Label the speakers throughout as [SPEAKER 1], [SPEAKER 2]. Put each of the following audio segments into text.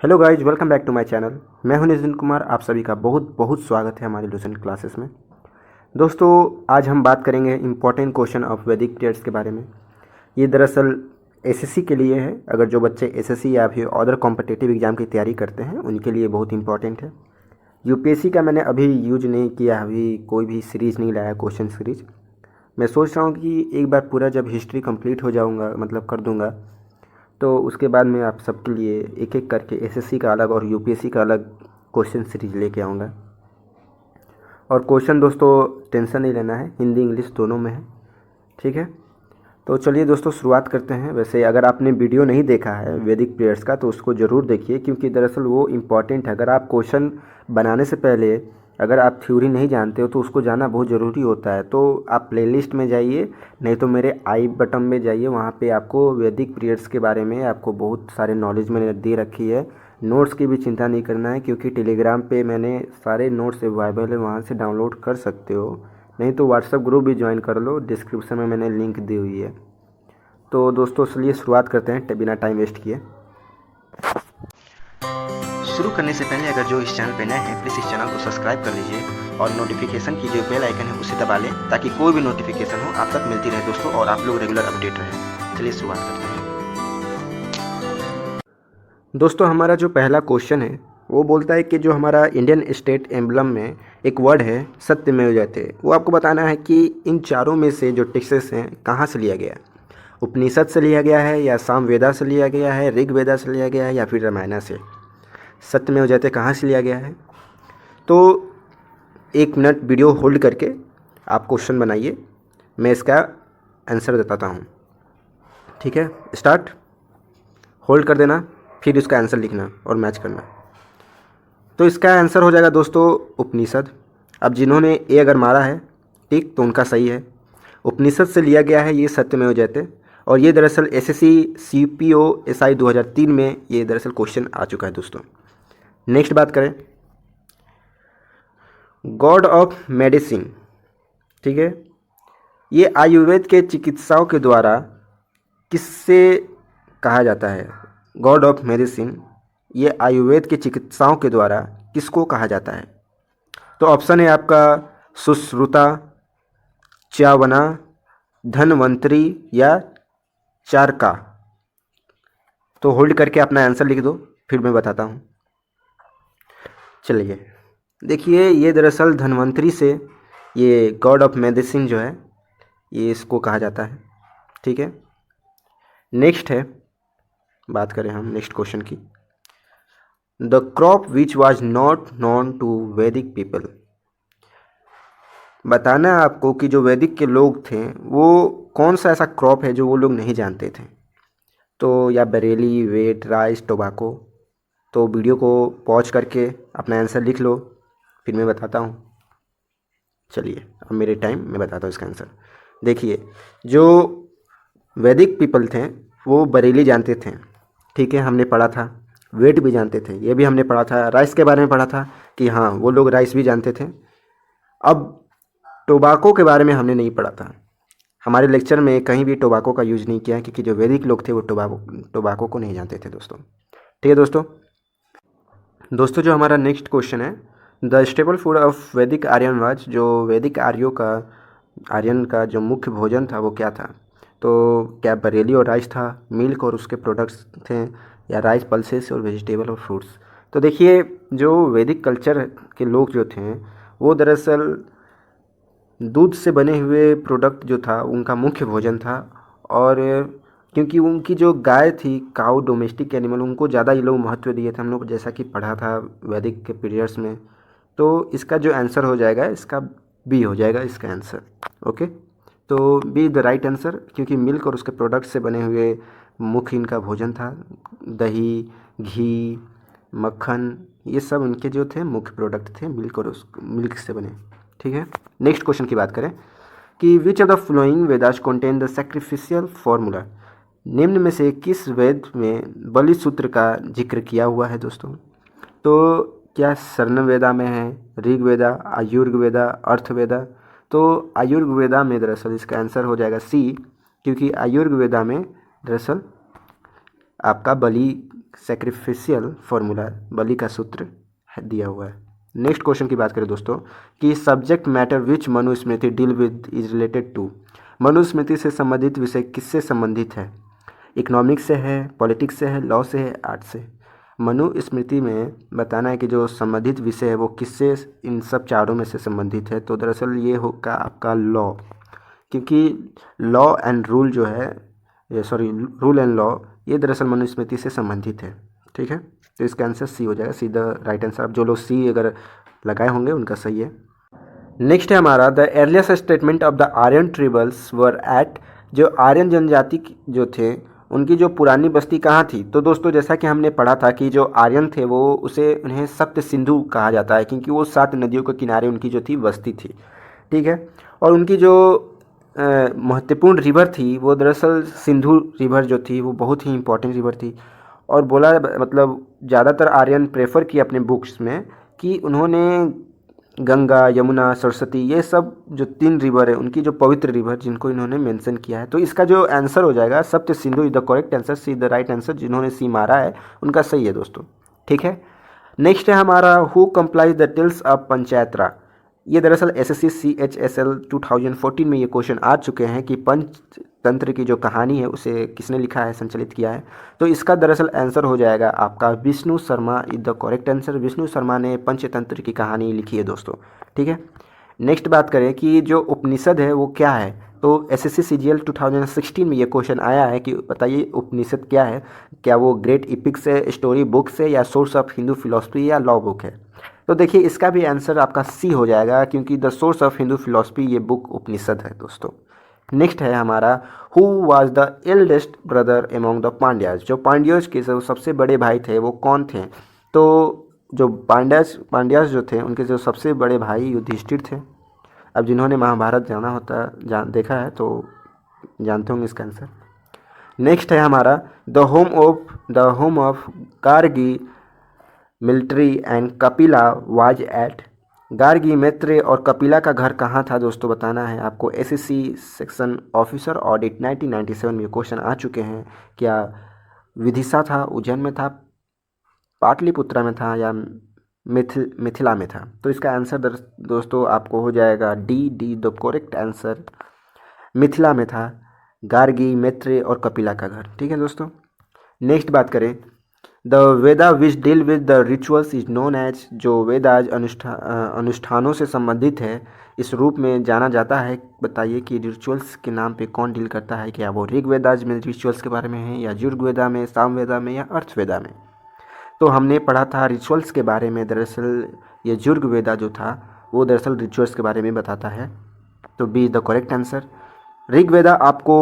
[SPEAKER 1] Hello guys, welcome back to my channel. मैं हूं नितिन कुमार। आप सभी का बहुत बहुत स्वागत है हमारे लूसेंट क्लासेस में। दोस्तों, आज हम बात करेंगे इम्पॉर्टेंट क्वेश्चन ऑफ वैदिक पीरियड्स के बारे में। ये दरअसल एसएससी के लिए है। अगर जो बच्चे एसएससी या फिर अदर कॉम्पिटिटिव एग्ज़ाम की तैयारी करते हैं उनके लिए बहुत इंपॉर्टेंट है। यूपीएससी का मैंने अभी यूज नहीं किया, अभी कोई भी सीरीज़ नहीं लाया, क्वेश्चन सीरीज। मैं सोच रहा हूँ कि एक बार पूरा जब हिस्ट्री कंप्लीट हो जाऊँगा, मतलब कर दूँगा, तो उसके बाद मैं आप सबके लिए एक एक करके एसएससी का अलग और यूपीएससी का अलग क्वेश्चन सीरीज लेके आऊँगा। और क्वेश्चन दोस्तों टेंशन नहीं लेना है, हिंदी इंग्लिश दोनों में है, ठीक है। तो चलिए दोस्तों शुरुआत करते हैं। वैसे अगर आपने वीडियो नहीं देखा है वैदिक पीरियड्स का तो उसको ज़रूर देखिए, क्योंकि दरअसल वो इम्पॉर्टेंट है। अगर आप क्वेश्चन बनाने से पहले अगर आप थ्योरी नहीं जानते हो तो उसको जानना बहुत ज़रूरी होता है। तो आप प्लेलिस्ट में जाइए, नहीं तो मेरे आई बटन में जाइए, वहाँ पे आपको वैदिक पीरियड्स के बारे में आपको बहुत सारे नॉलेज मैंने दे रखी है। नोट्स की भी चिंता नहीं करना है, क्योंकि टेलीग्राम पे मैंने सारे नोट्स अवेलेबल है, वहाँ से डाउनलोड कर सकते हो। नहीं तो व्हाट्सएप ग्रुप भी ज्वाइन कर लो, डिस्क्रिप्शन में मैंने लिंक दी हुई है। तो दोस्तों चलिए शुरुआत करते हैं बिना टाइम वेस्ट किए। शुरू करने से पहले अगर जो इस चैनल पे नए हैं प्लीज़ इस चैनल को सब्सक्राइब कर लीजिए और नोटिफिकेशन की जो बेल आइकन है उसे दबा लें, ताकि कोई भी नोटिफिकेशन हो आप तक मिलती रहे दोस्तों, और आप लोग रेगुलर अपडेट रहें। चलिए शुरुआत करते हैं। दोस्तों, हमारा जो पहला क्वेश्चन है वो बोलता है कि जो हमारा इंडियन स्टेट एम्बलम में एक वर्ड है सत्यमेव जयते, वो आपको बताना है कि इन चारों में से जो टेक्स्ट्स हैं कहाँ से लिया गया है। उपनिषद से लिया गया है, या सामवेदा से लिया गया है, ऋग्वेदा से लिया गया है, या फिर रामायण से। सत्यमेव जयते कहाँ से लिया गया है? तो 1 मिनट वीडियो होल्ड करके आप क्वेश्चन बनाइए, मैं इसका आंसर बताता हूँ, ठीक है। स्टार्ट, होल्ड कर देना, फिर इसका आंसर लिखना और मैच करना। तो इसका आंसर हो जाएगा दोस्तों उपनिषद। अब जिन्होंने ए अगर मारा है ठीक तो उनका सही है। उपनिषद से लिया गया है ये सत्यमेव जयते, और ये दरअसल एसएससी सीपीओ एसआई 2003 में ये दरअसल क्वेश्चन आ चुका है दोस्तों। नेक्स्ट बात करें, गॉड ऑफ मेडिसिन, ठीक है। ये आयुर्वेद के चिकित्साओं के द्वारा किससे कहा जाता है? गॉड ऑफ मेडिसिन ये आयुर्वेद के चिकित्साओं के द्वारा किसको कहा जाता है? तो ऑप्शन है आपका सुश्रुता, च्यवना, धन्वंतरी या चारका। तो होल्ड करके अपना आंसर लिख दो, फिर मैं बताता हूँ। चलिए देखिए, ये दरअसल धन्वंतरी से ये गॉड ऑफ मेडिसिन जो है ये इसको कहा जाता है, ठीक है। नेक्स्ट है, बात करें हम नेक्स्ट क्वेश्चन की। The crop which was not known to Vedic people. बताना है आपको कि जो वैदिक के लोग थे वो कौन सा ऐसा क्रॉप है जो वो लोग नहीं जानते थे। तो या बरेली, वेट, राइस, टोबाको। तो वीडियो को पॉज करके अपना आंसर लिख लो, फिर मैं बताता हूँ। चलिए अब मेरे टाइम मैं बताता हूँ इसका आंसर। देखिए, जो वैदिक पीपल थे वो बरेली जानते थे, ठीक है, हमने पढ़ा था। वेट भी जानते थे, ये भी हमने पढ़ा था। राइस के बारे में पढ़ा था कि हाँ वो लोग राइस भी जानते थे। अब टोबाको के बारे में हमने नहीं पढ़ा था, हमारे लेक्चर में कहीं भी टोबाको का यूज़ नहीं किया है, क्योंकि जो वैदिक लोग थे वो टोबाको को नहीं जानते थे दोस्तों, ठीक है दोस्तों। जो हमारा नेक्स्ट क्वेश्चन है, द स्टेपल फूड ऑफ वैदिक आर्यन वाज, जो वैदिक आर्यन का जो मुख्य भोजन था वो क्या था? तो क्या बरेली और राइस था, मिल्क और उसके प्रोडक्ट्स थे, या राइस पल्सेस और वेजिटेबल और फ्रूट्स? तो देखिए, जो वैदिक कल्चर के लोग जो थे वो दरअसल दूध से बने हुए प्रोडक्ट जो था उनका मुख्य भोजन था। और क्योंकि उनकी जो गाय थी, काऊ, डोमेस्टिक एनिमल, उनको ज़्यादा ये लोग महत्व दिए थे, हम लोग जैसा कि पढ़ा था वैदिक के पीरियड्स में। तो इसका जो आंसर हो जाएगा इसका बी हो जाएगा इसका आंसर, ओके। तो बी द राइट आंसर, क्योंकि मिल्क और उसके प्रोडक्ट से बने हुए मुख्य इनका भोजन था। दही, घी, मक्खन, ये सब इनके जो थे मुख्य प्रोडक्ट थे, मिल्क और उस मिल्क से बने, ठीक है। नेक्स्ट क्वेश्चन की बात करें कि विच of the following Vedas contain the sacrificial formula. निम्न में से किस वेद में बलि सूत्र का जिक्र किया हुआ है दोस्तों? तो क्या सर्ववेदा में है, ऋग्वेदा, आयुर्वेदा, अर्थवेदा? तो आयुर्वेदा में दरअसल इसका आंसर हो जाएगा सी, क्योंकि आयुर्वेदा में दरअसल आपका बलि सेक्रीफिशियल फार्मूला, बलि का सूत्र दिया हुआ है। नेक्स्ट क्वेश्चन की बात करें दोस्तों कि subject matter which Manusmriti deal with is related to. Manusmriti से संबंधित विषय किससे संबंधित है? इकोनॉमिक्स से है, पॉलिटिक्स से है, लॉ से है, आर्ट से। मनुस्मृति में बताना है कि जो संबंधित विषय है वो किससे, इन सब चारों में से संबंधित है। तो दरअसल ये होगा आपका लॉ, क्योंकि लॉ एंड रूल जो है, रूल एंड लॉ, ये दरअसल मनुस्मृति से संबंधित है। ठीक है, तो इसका आंसर सी हो जाएगा, सीधा राइट आंसर। अब जो लोग सी अगर लगाए होंगे उनका सही है। नेक्स्ट है हमारा the earliest statement of the Aryan tribals were at. जो आर्यन जनजाति जो थे उनकी जो पुरानी बस्ती कहाँ थी? तो दोस्तों जैसा कि हमने पढ़ा था कि जो आर्यन थे वो उन्हें सप्त सिंधु कहा जाता है, क्योंकि वो 7 नदियों के किनारे उनकी जो थी बस्ती थी। ठीक है, और उनकी जो महत्वपूर्ण रिवर थी वो दरअसल सिंधु रिवर जो थी वो बहुत ही इंपॉर्टेंट रिवर थी। और बोला मतलब ज़्यादातर आर्यन प्रेफर किए अपने बुक्स में कि उन्होंने गंगा, यमुना, सरस्वती, ये सब जो 3 रिवर है उनकी जो पवित्र रिवर जिनको इन्होंने मेंशन किया है। तो इसका जो आंसर हो जाएगा सप्त Sindhu is the correct answer, see the right answer. जिन्होंने सी मारा है उनका सही है दोस्तों। ठीक है, नेक्स्ट है हमारा who compiles the tales of panchayat raj. ये दरअसल एसएससी CHSL 2014 में ये क्वेश्चन आ चुके हैं कि पंचतंत्र की जो कहानी है उसे किसने लिखा है, संचालित किया है। तो इसका दरअसल आंसर हो जाएगा आपका Vishnu Sharma is the correct answer. Vishnu Sharma ने पंचतंत्र की कहानी लिखी है दोस्तों। ठीक है, नेक्स्ट बात करें कि जो उपनिषद है वो क्या है। तो एसएससी CGL 2016 में ये क्वेश्चन आया है कि बताइए उपनिषद क्या है। क्या वो ग्रेट इपिक्स है, स्टोरी बुक्स है, या सोर्स ऑफ हिंदू फिलोसफी, या लॉ बुक है? तो देखिए इसका भी आंसर आपका सी हो जाएगा, क्योंकि the source of Hindu philosophy ये बुक उपनिषद है दोस्तों। नेक्स्ट है हमारा who was the eldest brother among the Pandyas. जो पांड्याज के जो सबसे बड़े भाई थे वो कौन थे? तो जो पांड्याज जो थे उनके जो सबसे बड़े भाई युधिष्ठिर थे। अब जिन्होंने महाभारत देखा है तो जानते होंगे इसका आंसर। नेक्स्ट है हमारा the home of Gargi military and Kapila was at. Gargi, Maitreya और कपिला का घर कहाँ था दोस्तों, बताना है आपको। एसएससी सेक्शन ऑफिसर ऑडिट 1997 में क्वेश्चन आ चुके हैं। क्या विदिशा था, उज्जैन में था, पाटलिपुत्रा में था, या मिथिला में था? तो इसका आंसर दोस्तों आपको हो जाएगा D the correct answer. Mithila में था गार्गी, मैत्रेय और कपिला का घर। ठीक है दोस्तों, नेक्स्ट बात करें the Veda which deal with the rituals is known as. जो वेदाज अनुष्ठानों से संबंधित है इस रूप में जाना जाता है। बताइए कि रिचुअल्स के नाम पे कौन डील करता है? क्या वो ऋग वेदाज में रिचुअल्स के बारे में है, या यजुर्वेद वेदा में, सामवेदा में, या अर्थवेदा में? तो हमने पढ़ा था रिचुअल्स के बारे में। दरअसल ये यजुर्वेद वेदा जो था वो दरअसल रिचुअल्स के बारे में बताता है। तो B is the correct answer. Rigveda आपको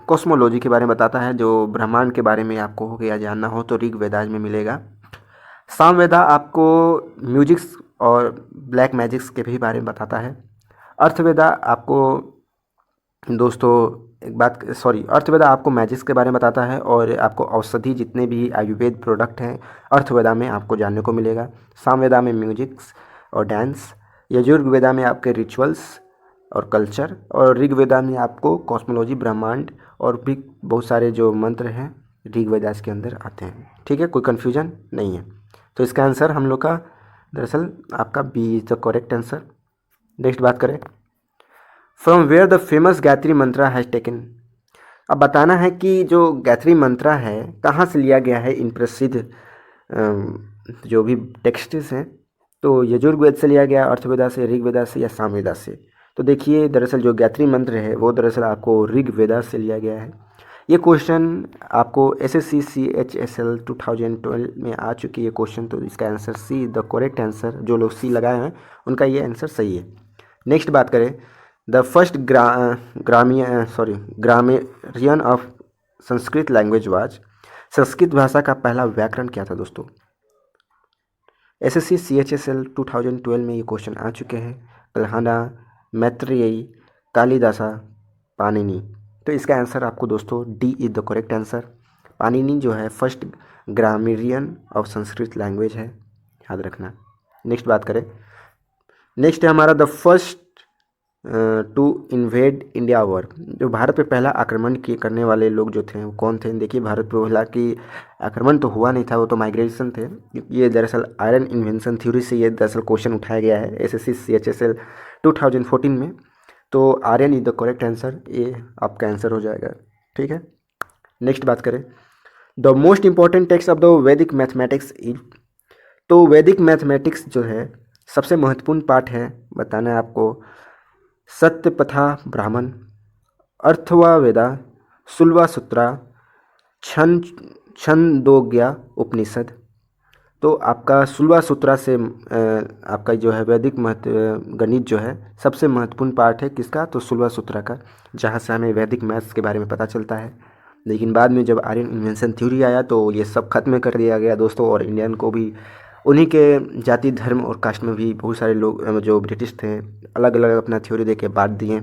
[SPEAKER 1] कॉस्मोलॉजी के बारे में बताता है, जो ब्रह्मांड के बारे में आपको हो गया जानना हो तो ऋग्वेदाज में मिलेगा। सामवेदा आपको म्यूजिक्स और ब्लैक मैजिक्स के भी बारे में बताता है। अर्थवेदा आपको दोस्तों अर्थवेदा आपको मैजिक्स के बारे में बताता है, और आपको औषधि जितने भी आयुर्वेद प्रोडक्ट हैं अर्थवेदा में आपको जानने को मिलेगा। सामवेदा में म्यूजिक्स और डांस, यजुर्वेदा में आपके रिचुअल्स और कल्चर, और ऋग्वेदा में आपको कॉस्मोलॉजी, ब्रह्मांड और भी बहुत सारे जो मंत्र हैं ऋग्वेदास के अंदर आते हैं। ठीक है, कोई कन्फ्यूजन नहीं है। तो इसका आंसर हम लोग का दरअसल आपका B is the correct answer. Next बात करें from where the famous Gayatri mantra has taken. अब बताना है कि जो गायत्री मंत्रा है कहाँ से लिया गया है इन प्रसिद्ध जो भी टेक्स्ट्स हैं। तो यजुर्वेद से लिया गया, अर्थवेदा से, ऋग्वेदा से, या सामवेदा से? तो देखिए दरअसल जो गायत्री मंत्र है वो दरअसल आपको ऋग्वेदा से लिया गया है। ये क्वेश्चन आपको एसएससी CHSL 2012 में आ चुकी है क्वेश्चन। तो इसका answer C the correct answer. जो लोग सी लगाए हैं उनका ये आंसर सही है। नेक्स्ट बात करें the first grammarian of Sanskrit language was. Sanskrit भाषा का पहला व्याकरण क्या था दोस्तों? एसएससी CHSL 2012 में ये क्वेश्चन आ चुके हैं। कल्हाना, मैत्रेयी, कालिदासा, पाणिनि। तो इसका आंसर आपको दोस्तों D is the correct answer. Panini जो है first grammarian of Sanskrit language है, याद रखना। नेक्स्ट बात करें, नेक्स्ट है हमारा the first to invade India were. जो भारत पे पहला आक्रमण करने वाले लोग जो थे वो कौन थे? देखिए, भारत पे हालांकि आक्रमण तो हुआ नहीं था, वो तो माइग्रेशन थे। ये दरअसल आयरन इन्वेंशन थ्योरी से ये दरअसल क्वेश्चन उठाया गया है एसएससी CHSL 2014 में। तो Aryan is the correct answer, ये आपका आंसर हो जाएगा। ठीक है, नेक्स्ट बात करें। The most important text of the वैदिक मैथमेटिक्स इज। तो वैदिक मैथमेटिक्स जो है सबसे महत्वपूर्ण पाठ है, बताना है आपको, सत्यपथा ब्राह्मण, अर्थवा वेदा, सुलवा सूत्रा, छन छंदोग्या उपनिषद। तो आपका सुलवा सूत्रा से आपका जो है वैदिक गणित जो है सबसे महत्वपूर्ण पार्ट है किसका? तो सुलवा सूत्रा का, जहाँ से हमें वैदिक मैथ्स के बारे में पता चलता है। लेकिन बाद में जब आर्यन इन्वेंशन थ्योरी आया तो ये सब खत्म कर दिया गया दोस्तों, और इंडियन को भी उन्हीं के जाति धर्म और कास्ट में भी बहुत सारे लोग जो ब्रिटिश थे अलग अलग अपना थ्योरी दे के बांट दिए।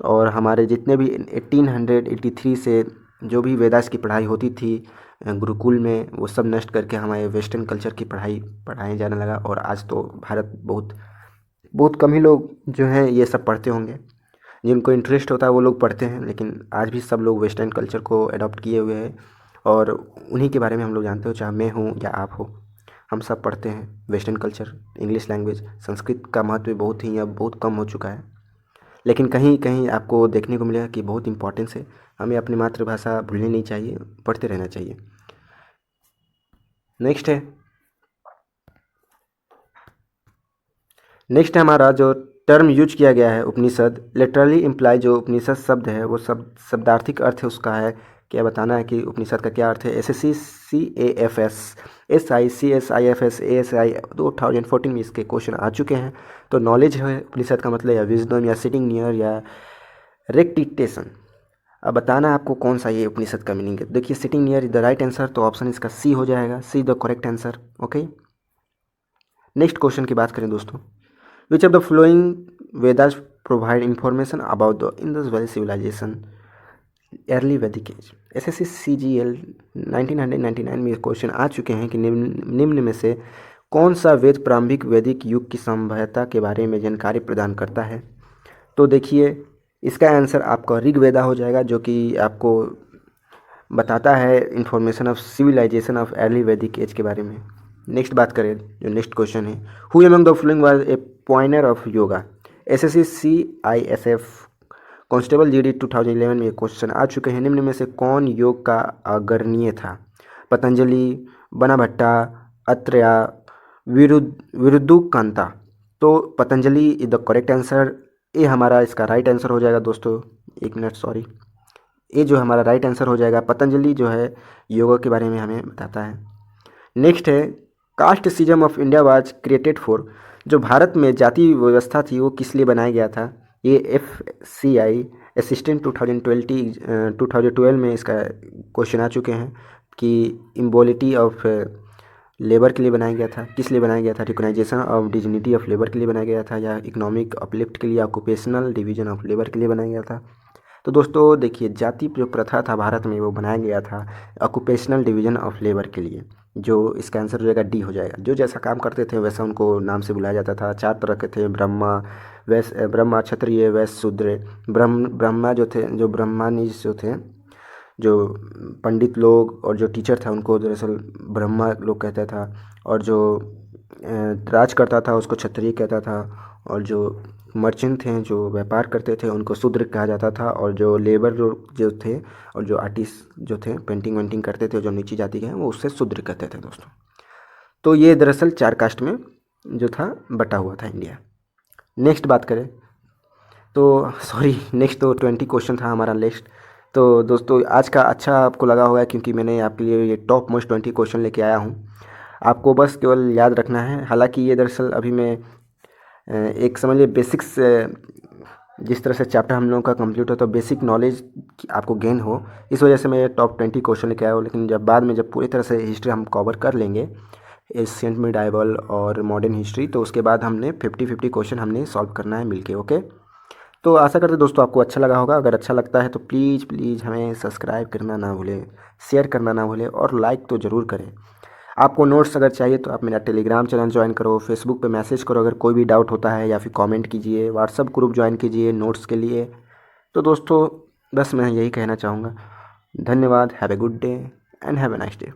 [SPEAKER 1] और हमारे जितने भी 1883 से जो भी वेदास की पढ़ाई होती थी गुरुकुल में, वो सब नष्ट करके हमारे वेस्टर्न कल्चर की पढ़ाई जाने लगा। और आज तो भारत बहुत बहुत कम ही लोग जो हैं ये सब पढ़ते होंगे, जिनको इंटरेस्ट होता है वो लोग पढ़ते हैं, लेकिन आज भी सब लोग वेस्टर्न कल्चर को अडॉप्ट किए हुए हैं और उन्हीं के बारे में हम लोग जानते हो, चाहे मैं हूँ या आप हो, हम सब पढ़ते हैं western culture. English language, Sanskrit का महत्व बहुत ही अब बहुत कम हो चुका है, लेकिन कहीं कहीं आपको देखने को मिलेगा कि बहुत इंपॉर्टेंस है। हमें अपनी मातृभाषा भूलनी नहीं चाहिए, पढ़ते रहना चाहिए। नेक्स्ट है हमारा जो टर्म यूज किया गया है उपनिषद, लिटरली इम्प्लाई। जो उपनिषद शब्द है वो शब्दार्थिक अर्थ है उसका है क्या? बताना है कि उपनिषद का क्या अर्थ है। SSC CAFS SICSIFS ASI 2014 में इसके क्वेश्चन आ चुके हैं। तो नॉलेज है उपनिषद का मतलब, या विजडम, या सिटिंग नियर, या रेक्टिटेशन। अब बताना है आपको कौन सा ये उपनिषद का मीनिंग है। देखिए, sitting near is the right answer, तो ऑप्शन इसका सी हो जाएगा, C the correct answer. Okay, next question की बात करें दोस्तों। Which of the following Vedas provide information about the Indus valley civilisation early Vedic age. SSC CGL 1999 में क्वेश्चन आ चुके हैं कि निम्न में से कौन सा वेद प्रारंभिक वैदिक युग की सभ्यता के बारे में जानकारी प्रदान करता है। तो देखिए, इसका आंसर आपका ऋग्वेदा हो जाएगा, जो कि आपको बताता है information of civilization of early Vedic age के बारे में। नेक्स्ट बात करें, जो नेक्स्ट क्वेश्चन है, who among the following was a pioneer of yoga. SSC CISF constable GD 2011 में क्वेश्चन आ चुके हैं। निम्न में से कौन योग का अग्रणीय था? पतंजलि, बनाभट्टा, अत्रेया, विरुद्धुकांता। तो Patanjali is the correct answer, ये हमारा इसका राइट आंसर हो जाएगा दोस्तों। एक मिनट, सॉरी, ये जो हमारा राइट आंसर हो जाएगा। पतंजलि जो है योगा के बारे में हमें बताता है। नेक्स्ट है, caste system of India was created for. जो भारत में जाति व्यवस्था थी वो किस लिए बनाया गया था? ये FCI असिस्टेंट 2012 में इसका क्वेश्चन आ चुके हैं कि इम्बोलिटी ऑफ लेबर के लिए बनाया गया था। किस लिए बनाया गया था? Recognition of dignity of labour के लिए बनाया गया था, या इकोनॉमिक अपलिफ्ट के लिए, ऑक्यूपेशनल डिवीजन ऑफ लेबर के लिए बनाया गया था? तो दोस्तों देखिए, जाति जो प्रथा था भारत में वो बनाया गया था ऑक्यूपेशनल डिवीजन ऑफ लेबर के लिए, जो इसका आंसर हो जाएगा डी हो जाएगा। जो जैसा काम करते थे वैसा उनको नाम से बुलाया जाता था। 4 तरह के थे, ब्रह्मा क्षत्रिय वैश्य शूद्र। ब्रह्मा जो थे, जो ब्रह्मानिज जो थे, जो पंडित लोग और जो टीचर था उनको दरअसल ब्रह्मा लोग कहता था, और जो राज करता था उसको क्षत्रिय कहता था, और जो मर्चेंट थे जो व्यापार करते थे उनको शूद्र कहा जाता था, और जो लेबर जो थे और जो आर्टिस्ट जो थे पेंटिंग वेंटिंग करते थे जो नीची जाति के हैं वो उससे शूद्र कहते थे दोस्तों। तो ये दरअसल 4 कास्ट में जो था बटा हुआ था इंडिया। नेक्स्ट बात करें तो सॉरी, नेक्स्ट तो 20 क्वेश्चन था हमारा नेक्स्ट। तो दोस्तों आज का अच्छा आपको लगा होगा, क्योंकि मैंने आपके लिए ये टॉप मोस्ट 20 क्वेश्चन लेके आया हूँ। आपको बस केवल याद रखना है। हालांकि ये दरअसल अभी मैं एक समझ लीजिए बेसिक्स, जिस तरह से चैप्टर हम लोगों का कंप्लीट हो तो बेसिक नॉलेज आपको गेन हो, इस वजह से मैं टॉप 20 क्वेश्चन लेके आया हूँ। लेकिन जब बाद में जब पूरी तरह से हिस्ट्री हम कवर कर लेंगे, एशियंट मिडाइवल और मॉडर्न हिस्ट्री, तो उसके बाद हमने 50-50 क्वेश्चन हमने सॉल्व करना है मिलके। ओके, तो आशा करते दोस्तों आपको अच्छा लगा होगा। अगर अच्छा लगता है तो प्लीज़ हमें सब्सक्राइब करना ना भूलें, शेयर करना ना भूलें और लाइक तो ज़रूर करें। आपको नोट्स अगर चाहिए तो आप मेरा टेलीग्राम चैनल ज्वाइन करो, फेसबुक पे मैसेज करो अगर कोई भी डाउट होता है, या फिर कमेंट कीजिए, व्हाट्सअप ग्रुप ज्वाइन कीजिए नोट्स के लिए। तो दोस्तों बस मैं यही कहना चाहूँगा। धन्यवाद। Have a good day and have a nice day.